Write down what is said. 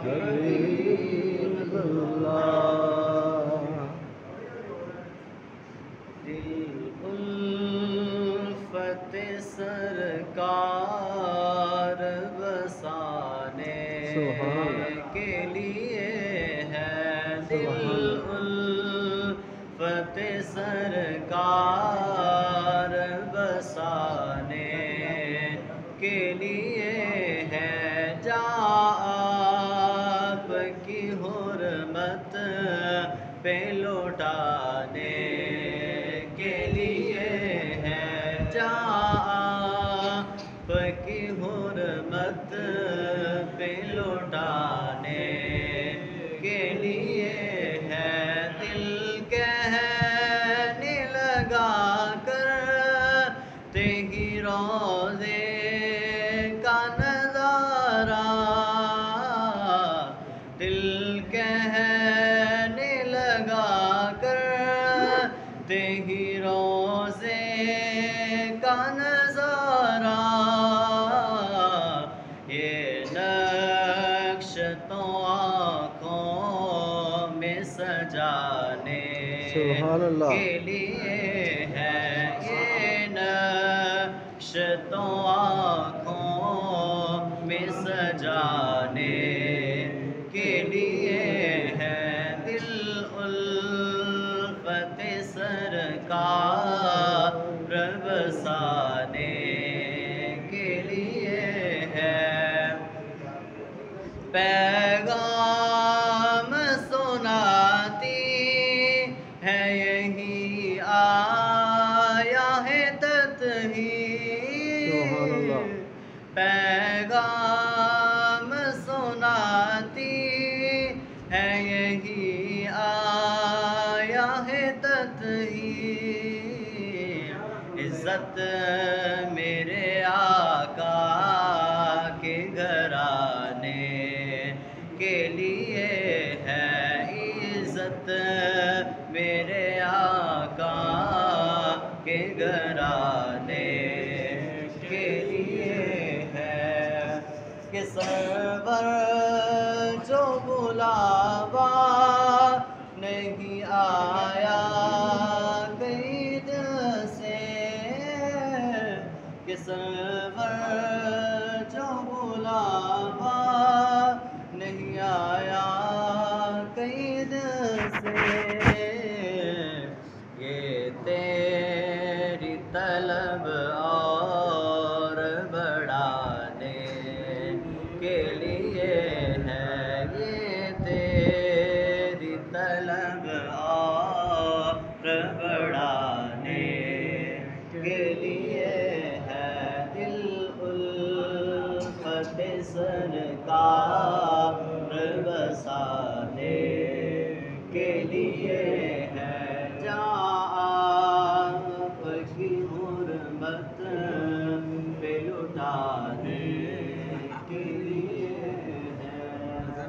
حبیب اللہ دل الفت سرکار بسانے کے لیے ہے دل الفت سرکار بسانے کے لیے ہے آپ کی حرمت پہ لوٹانے کے لیے ہے آپ کی حرمت پہ لوٹانے کے لیے ہے دل کہنے لگا کرتے ہی روزے کا نظارہ دل کہنے لگا کرتے ہی روزے کا نظارہ یہ نقش تو آنکھوں میں سجانے کے لیے ہے یہ نقش تو آنکھوں میں سجانے کے لیے ہے دل الفت سرکار بسانے کے لیے ہے پیغام سناتی ہے یہی آیا ہے تطہیر پیغام سناتی ہے یہی آیا ہے تطہیر عزت میرے آقا کے گھرانے کے لیے ہے عزت میرے آقا کے گھرانے کے لیے ہے کہ سرور جو بلاوا نہیں آیا کئی دن سے کہ سرور جو بلاوا نہیں آیا کئی دن سے یہ تیری طلب اور بڑھانے کے لیے ہے یہ تیری طلب اور بڑھانے کے لیے ہے دل الفت سرکار بسانے کے لیے ہے آپ کی حرمت پہ لٹانے کے لیے ہے